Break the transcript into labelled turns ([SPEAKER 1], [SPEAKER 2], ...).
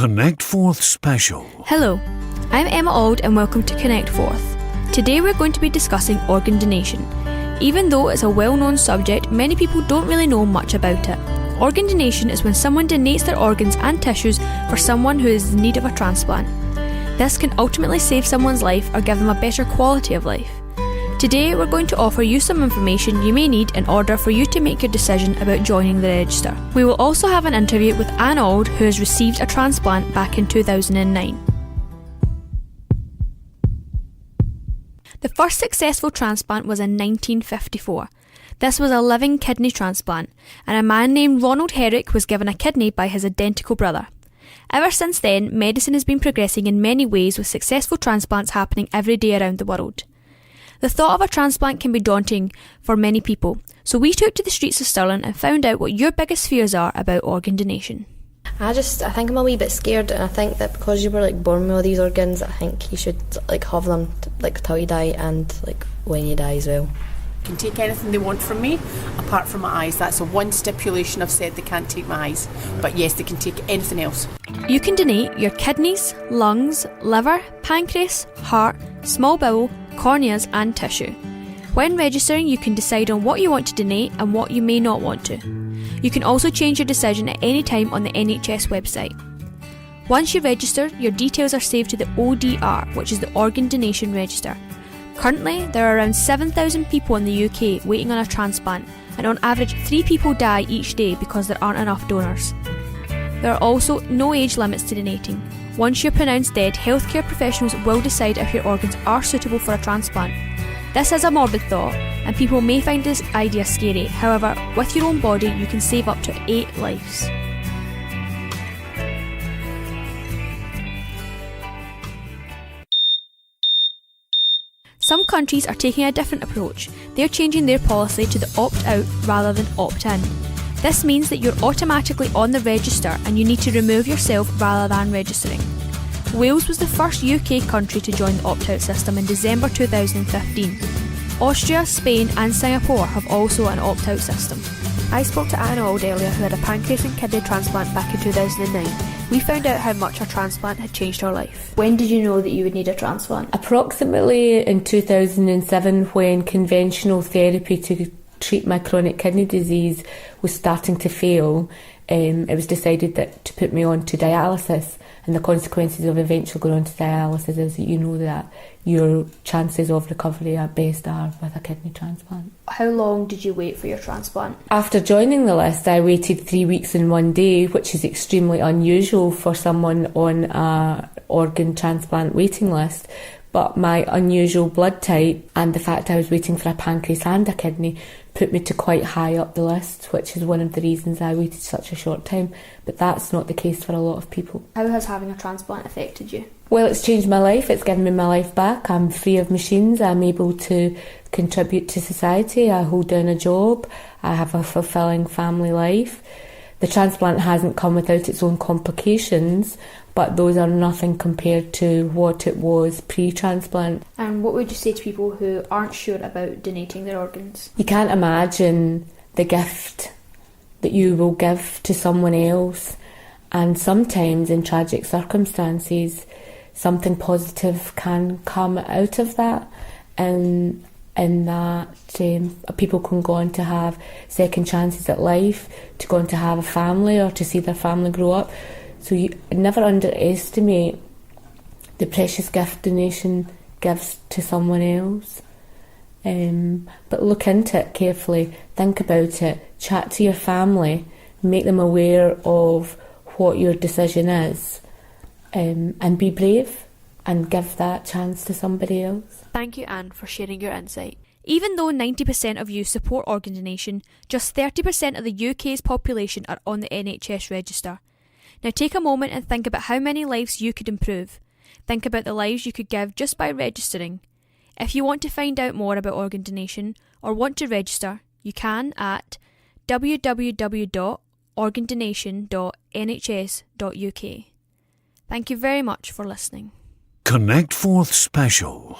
[SPEAKER 1] Connect Forth Special.
[SPEAKER 2] Hello, I'm Emma Auld and welcome to Connect Forth. Today we're going to be discussing organ donation. Even though it's a well-known subject, many people don't really know much about it. Organ donation is when someone donates their organs and tissues for someone who is in need of a transplant. This can ultimately save someone's life or give them a better quality of life. Today we're going to offer you some information you may need in order for you to make your decision about joining the register. We will also have an interview with Anne Auld, who has received a transplant back in 2009. The first successful transplant was in 1954. This was a living kidney transplant, and a man named Ronald Herrick was given a kidney by his identical brother. Ever since then, medicine has been progressing in many ways, with successful transplants happening every day around the world. The thought of a transplant can be daunting for many people, so we took to the streets of Stirling and found out what your biggest fears are about organ donation.
[SPEAKER 3] I think I'm a wee bit scared, and I think that because you were born with all these organs, I think you should have them till you die and when you die as well.
[SPEAKER 4] Can take anything they want from me apart from my eyes. That's the one stipulation I've said. They can't take my eyes, but yes, they can take anything else.
[SPEAKER 2] You can donate your kidneys, lungs, liver, pancreas, heart, small bowel, corneas and tissue. When registering, you can decide on what you want to donate and what you may not want to. You can also change your decision at any time on the NHS website. Once you register, your details are saved to the ODR, which is the Organ Donation Register. Currently, there are around 7,000 people in the UK waiting on a transplant, and on average 3 people die each day because there aren't enough donors. There are also no age limits to donating. Once you're pronounced dead, healthcare professionals will decide if your organs are suitable for a transplant. This is a morbid thought, and people may find this idea scary. However, with your own body, you can save up to 8 lives. Some countries are taking a different approach. They're changing their policy to the opt-out rather than opt-in. This means that you're automatically on the register and you need to remove yourself rather than registering. Wales was the first UK country to join the opt-out system in December 2015. Austria, Spain and Singapore have also an opt-out system. I spoke to Anne Auld earlier, who had a pancreas and kidney transplant back in 2009. We found out how much a transplant had changed her life. When did you know that you would need a transplant?
[SPEAKER 5] Approximately in 2007, when conventional therapy to treat my chronic kidney disease was starting to fail, it was decided that to put me on to dialysis, and the consequences of eventually going on to dialysis is that you know that your chances of recovery at best are with a kidney transplant.
[SPEAKER 2] How long did you wait for your transplant?
[SPEAKER 5] After joining the list, I waited 3 weeks and 1 day, which is extremely unusual for someone on an organ transplant waiting list. But my unusual blood type and the fact I was waiting for a pancreas and a kidney put me to quite high up the list, which is one of the reasons I waited such a short time. But that's not the case for a lot of people.
[SPEAKER 2] How has having a transplant affected you?
[SPEAKER 5] Well, it's changed my life. It's given me my life back. I'm free of machines. I'm able to contribute to society. I hold down a job. I have a fulfilling family life. The transplant hasn't come without its own complications, but those are nothing compared to what it was pre-transplant.
[SPEAKER 2] And what would you say to people who aren't sure about donating their organs?
[SPEAKER 5] You can't imagine the gift that you will give to someone else, and sometimes in tragic circumstances something positive can come out of that, and in that people can go on to have second chances at life, to go on to have a family or to see their family grow up. So you never underestimate the precious gift donation gives to someone else. But look into it carefully, think about it, chat to your family, make them aware of what your decision is, and be brave and give that chance to somebody else.
[SPEAKER 2] Thank you, Anne, for sharing your insight. Even though 90% of you support organ donation, just 30% of the UK's population are on the NHS register. Now take a moment and think about how many lives you could improve. Think about the lives you could give just by registering. If you want to find out more about organ donation or want to register, you can at www.organdonation.nhs.uk. Thank you very much for listening.
[SPEAKER 1] Connect Forth Special.